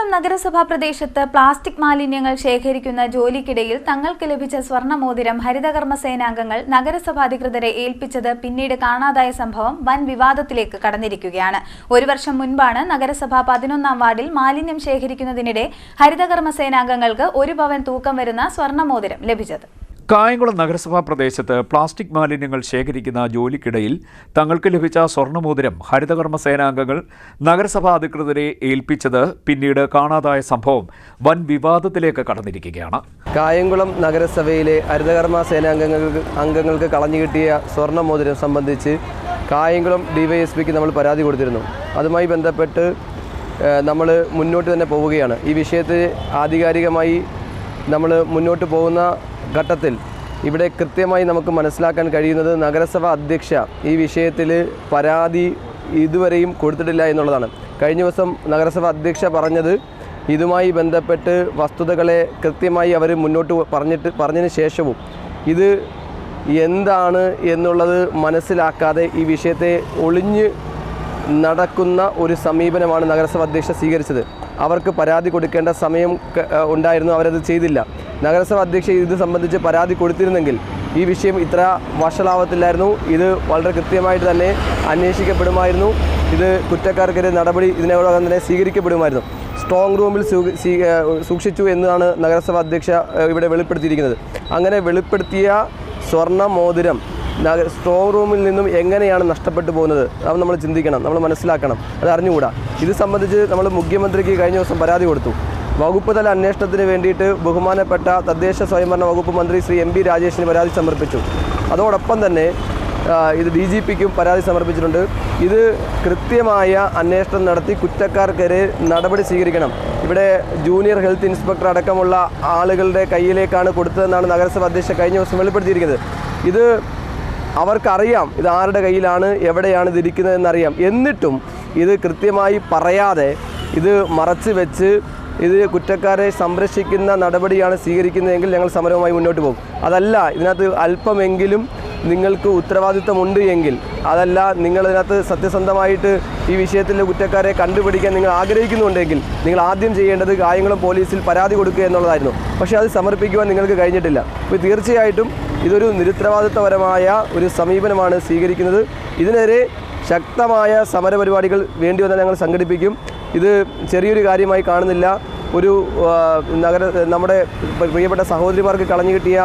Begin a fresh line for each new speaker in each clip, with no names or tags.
കായംകുളം നഗരസഭാ പ്രദേശത്ത് പ്ലാസ്റ്റിക് മാലിന്യങ്ങൾ ശേഖരിക്കുന്ന ജോലിക്കിടയിൽ തങ്ങൾക്ക് ലഭിച്ച സ്വർണ്ണമോതിരം ഹരിതകർമ്മ സേനാംഗങ്ങൾ നഗരസഭാ അധികൃതരെ ഏൽപ്പിച്ചത് പിന്നീട് കാണാതായ സംഭവം വൻ വിവാദത്തിലേക്ക് കടന്നിരിക്കുകയാണ്. ഒരു വർഷം മുൻപാണ് നഗരസഭ 11ാം വാർഡിൽ മാലിന്യം ശേഖരിക്കുന്നതിനിടെ ഹരിതകർമ്മ സേനാംഗങ്ങൾക്ക് 1 പവൻ തൂക്കം വരുന്ന സ്വർണ്ണമോതിരം ലഭിച്ചത്.
കായംകുളം നഗരസഭാ പ്രദേശത്ത് പ്ലാസ്റ്റിക് മാലിന്യങ്ങൾ ശേഖരിക്കുന്ന ജോലിക്കിടയിൽ തങ്ങൾക്ക് ലഭിച്ച സ്വർണ്ണമോതിരം ഹരിതകർമ്മ സേനാംഗങ്ങൾ നഗരസഭാ അധികൃതരെ ഏൽപ്പിച്ചത് പിന്നീട് കാണാതായ സംഭവം വൻ വിവാദത്തിലേക്ക് കടന്നിരിക്കുകയാണ്.
കായംകുളം നഗരസഭയിലെ ഹരിതകർമ്മ സേനാംഗങ്ങൾക്ക് കളഞ്ഞു കിട്ടിയ സ്വർണ്ണമോതിരം സംബന്ധിച്ച് കായംകുളം ഡിവൈഎസ്പിക്ക് നമ്മൾ പരാതി കൊടുത്തിരുന്നു. അതുമായി ബന്ധപ്പെട്ട് നമ്മൾ മുന്നോട്ട് തന്നെ പോവുകയാണ്. ഈ വിഷയത്തിൽ ആധികാരികമായി നമ്മൾ മുന്നോട്ട് പോകുന്ന ഘട്ടത്തിൽ ഇവിടെ കൃത്യമായി നമുക്ക് മനസ്സിലാക്കാൻ കഴിയുന്നത് നഗരസഭാ അധ്യക്ഷ ഈ വിഷയത്തിൽ പരാതി ഇതുവരെയും കൊടുത്തിട്ടില്ല എന്നുള്ളതാണ്. കഴിഞ്ഞ ദിവസം നഗരസഭാ അധ്യക്ഷ പറഞ്ഞത് ഇതുമായി ബന്ധപ്പെട്ട് വസ്തുതകളെ കൃത്യമായി അവർ മുന്നോട്ട് പറഞ്ഞതിന് ശേഷവും ഇത് എന്താണ് എന്നുള്ളത് മനസ്സിലാക്കാതെ ഈ വിഷയത്തെ ഒളിഞ്ഞ് നടക്കുന്ന ഒരു സമീപനമാണ് നഗരസഭാ അധ്യക്ഷ സ്വീകരിച്ചത്. അവർക്ക് പരാതി കൊടുക്കേണ്ട സമയം ഉണ്ടായിരുന്നു, അവരത് ചെയ്തില്ല. നഗരസഭാ അധ്യക്ഷ ഇത് സംബന്ധിച്ച് പരാതി കൊടുത്തിരുന്നെങ്കിൽ ഈ വിഷയം ഇത്ര വഷളാവത്തില്ലായിരുന്നു. ഇത് വളരെ കൃത്യമായിട്ട് തന്നെ അന്വേഷിക്കപ്പെടുമായിരുന്നു. ഇത് കുറ്റക്കാർക്കെതിരെ നടപടി ഇതിനോടകം തന്നെ സ്വീകരിക്കപ്പെടുമായിരുന്നു. സ്ട്രോങ് റൂമിൽ സൂക്ഷിച്ചു എന്നാണ് നഗരസഭാ അധ്യക്ഷ ഇവിടെ വെളിപ്പെടുത്തിയിരിക്കുന്നത്. അങ്ങനെ വെളിപ്പെടുത്തിയ സ്വർണ്ണ മോതിരം സ്ട്രോങ് റൂമിൽ നിന്നും എങ്ങനെയാണ് നഷ്ടപ്പെട്ടു പോകുന്നത് അത് നമ്മൾ ചിന്തിക്കണം, നമ്മൾ മനസ്സിലാക്കണം, അത് അറിഞ്ഞുകൂടാ. ഇത് സംബന്ധിച്ച് നമ്മൾ മുഖ്യമന്ത്രിക്ക് കഴിഞ്ഞ ദിവസം പരാതി കൊടുത്തു. വകുപ്പ് തല അന്വേഷണത്തിന് വേണ്ടിയിട്ട് ബഹുമാനപ്പെട്ട തദ്ദേശ സ്വയംഭരണ വകുപ്പ് മന്ത്രി ശ്രീ MP രാജേഷിന് പരാതി സമർപ്പിച്ചു. അതോടൊപ്പം തന്നെ ഇത് DGPക്കും പരാതി സമർപ്പിച്ചിട്ടുണ്ട്. ഇത് കൃത്യമായ അന്വേഷണം നടത്തി കുറ്റക്കാർക്കെതിരെ നടപടി സ്വീകരിക്കണം. ഇവിടെ ജൂനിയർ ഹെൽത്ത് ഇൻസ്പെക്ടർ അടക്കമുള്ള ആളുകളുടെ കയ്യിലേക്കാണ് കൊടുത്തതെന്നാണ് നഗരസഭ അധ്യക്ഷ കഴിഞ്ഞ ദിവസം വെളിപ്പെടുത്തിയിരിക്കുന്നത്. ഇത് അവർക്കറിയാം ഇത് ആരുടെ കയ്യിലാണ്, എവിടെയാണ് ഇതിരിക്കുന്നതെന്നറിയാം. എന്നിട്ടും ഇത് കൃത്യമായി പറയാതെ ഇത് മറച്ച് വെച്ച് ഇത് കുറ്റക്കാരെ സംരക്ഷിക്കുന്ന നടപടിയാണ് സ്വീകരിക്കുന്നതെങ്കിൽ ഞങ്ങൾ സമരവുമായി മുന്നോട്ട് പോകും. അതല്ല, ഇതിനകത്ത് അല്പമെങ്കിലും നിങ്ങൾക്ക് ഉത്തരവാദിത്തമുണ്ട് എങ്കിൽ, അതല്ല നിങ്ങളിതിനകത്ത് സത്യസന്ധമായിട്ട് ഈ വിഷയത്തിലെ കുറ്റക്കാരെ കണ്ടുപിടിക്കാൻ നിങ്ങൾ ആഗ്രഹിക്കുന്നുണ്ടെങ്കിൽ നിങ്ങൾ ആദ്യം ചെയ്യേണ്ടത് കായംകുളം പോലീസിൽ പരാതി കൊടുക്കുക എന്നുള്ളതായിരുന്നു. പക്ഷേ അത് സമർപ്പിക്കുവാൻ നിങ്ങൾക്ക് കഴിഞ്ഞിട്ടില്ല. അപ്പോൾ തീർച്ചയായിട്ടും ഇതൊരു നിരുത്തരവാദിത്തപരമായ ഒരു സമീപനമാണ് സ്വീകരിക്കുന്നത്. ഇതിനെതിരെ ശക്തമായ സമരപരിപാടികൾ വേണ്ടി വന്നാൽ ഞങ്ങൾ സംഘടിപ്പിക്കും. ഇത് ചെറിയൊരു കാര്യമായി കാണുന്നില്ല. നമ്മുടെ പ്രിയപ്പെട്ട സഹോദരിമാർക്ക് കളഞ്ഞു കിട്ടിയ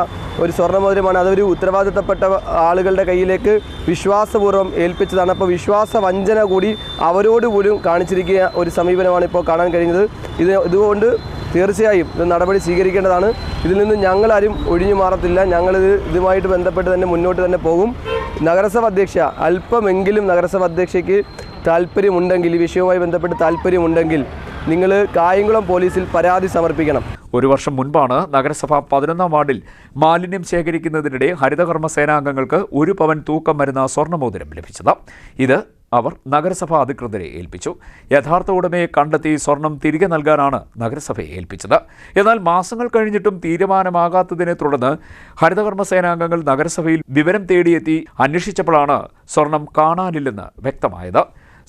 ഒരു സ്വർണ്ണമോതിരമാണ്. അതൊരു ഉത്തരവാദിത്തപ്പെട്ട ആളുകളുടെ കയ്യിലേക്ക് വിശ്വാസപൂർവ്വം ഏൽപ്പിച്ചതാണ്. അപ്പോൾ വിശ്വാസവഞ്ചന കൂടി അവരോട് പോലും കാണിച്ചിരിക്കുന്ന ഒരു സമീപനമാണ് ഇപ്പോൾ കാണാൻ കഴിയുന്നത്. ഇതുകൊണ്ട് തീർച്ചയായും ഇത് നടപടി സ്വീകരിക്കേണ്ടതാണ്. ഇതിൽ നിന്ന് ഞങ്ങളാരും ഒഴിഞ്ഞു മാറത്തില്ല. ഇതുമായിട്ട് ബന്ധപ്പെട്ട് തന്നെ മുന്നോട്ട് തന്നെ പോകും. നഗരസഭ അധ്യക്ഷ അല്പമെങ്കിലും നഗരസഭ അധ്യക്ഷയ്ക്ക് താല്പര്യമുണ്ടെങ്കിൽ, ഈ വിഷയവുമായി ബന്ധപ്പെട്ട് താല്പര്യമുണ്ടെങ്കിൽ നിങ്ങൾ കായംകുളം പോലീസിൽ പരാതി സമർപ്പിക്കണം.
ഒരു വർഷം മുൻപാണ് നഗരസഭ 11ാം വാർഡിൽ മാലിന്യം ശേഖരിക്കുന്നതിനിടെ ഹരിതകർമ്മ സേനാംഗങ്ങൾക്ക് 1 പവൻ തൂക്കം വരുന്ന സ്വർണ്ണമോതിരം ലഭിച്ചത്. ഇത് അവർ നഗരസഭാ അധികൃതരെ ഏൽപ്പിച്ചു. യഥാർത്ഥ ഉടമയെ കണ്ടെത്തി സ്വർണം തിരികെ നൽകാനാണ് നഗരസഭയെ ഏൽപ്പിച്ചത്. എന്നാൽ മാസങ്ങൾ കഴിഞ്ഞിട്ടും തീരുമാനമാകാത്തതിനെ തുടർന്ന് ഹരിതകർമ്മ സേനാംഗങ്ങൾ നഗരസഭയിൽ വിവരം തേടിയെത്തി അന്വേഷിച്ചപ്പോഴാണ് സ്വർണം കാണാനില്ലെന്ന് വ്യക്തമായത്.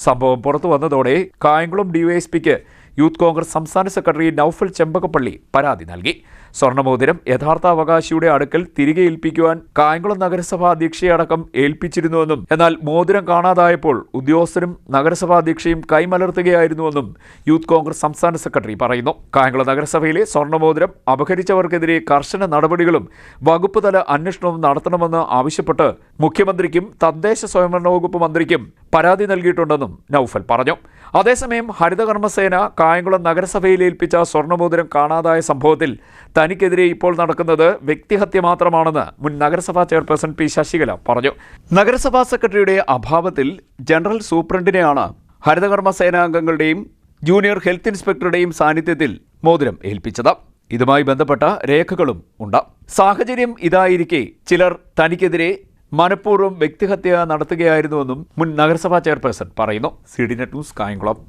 സംഭവം പുറത്തു വന്നതോടെ കായംകുളം DYSPക്ക് യൂത്ത് കോൺഗ്രസ് സംസ്ഥാന സെക്രട്ടറി നൌഫൽ ചെമ്പകപ്പള്ളി പരാതി നൽകി. സ്വർണ്ണമോതിരം യഥാർത്ഥ അവകാശിയുടെ അടുക്കൽ തിരികെ ഏൽപ്പിക്കുവാൻ കായംകുളം നഗരസഭാ അധ്യക്ഷയടക്കം ഏൽപ്പിച്ചിരുന്നുവെന്നും എന്നാൽ മോതിരം കാണാതായപ്പോൾ ഉദ്യോഗസ്ഥരും നഗരസഭാ അധ്യക്ഷയും കൈമലർത്തുകയായിരുന്നുവെന്നും യൂത്ത് കോൺഗ്രസ് സംസ്ഥാന സെക്രട്ടറി പറയുന്നു. കായംകുളം നഗരസഭയിലെ സ്വർണ്ണമോതിരം അപഹരിച്ചവർക്കെതിരെ കർശന നടപടികളും വകുപ്പ് തല അന്വേഷണവും നടത്തണമെന്ന് ആവശ്യപ്പെട്ട് മുഖ്യമന്ത്രിക്കും തദ്ദേശ സ്വയംഭരണ വകുപ്പ് മന്ത്രിക്കും പരാതി നൽകിയിട്ടുണ്ടെന്നും നൌഫൽ പറഞ്ഞു. അതേസമയം ഹരിതകർമ്മസേന കായംകുളം നഗരസഭയിൽ ഏൽപ്പിച്ച സ്വർണ്ണമോതിരം കാണാതായ സംഭവത്തിൽ തനിക്കെതിരെ ഇപ്പോൾ നടക്കുന്നത് വ്യക്തിഹത്യ മാത്രമാണെന്ന് മുൻ നഗരസഭാ ചെയർപേഴ്സൺ P. ശശികല പറഞ്ഞു. നഗരസഭാ സെക്രട്ടറിയുടെ അഭാവത്തിൽ ജനറൽ സൂപ്രണ്ടിനെയാണ് ഹരിതകർമ്മ സേനാംഗങ്ങളുടെയും ജൂനിയർ ഹെൽത്ത് ഇൻസ്പെക്ടറുടെയും സാന്നിധ്യത്തിൽ മോതിരം ഏൽപ്പിച്ചത്. ഇതുമായി ബന്ധപ്പെട്ട രേഖകളും ഉണ്ട്. സാഹചര്യം ഇതായിരിക്കെ ചിലർ തനിക്കെതിരെ മനഃപൂർവ്വം വ്യക്തിഹത്യ നടത്തുകയായിരുന്നുവെന്നും മുൻ നഗരസഭാ ചെയർപേഴ്സൺ പറയുന്നു. CDNet news Kayamkulam.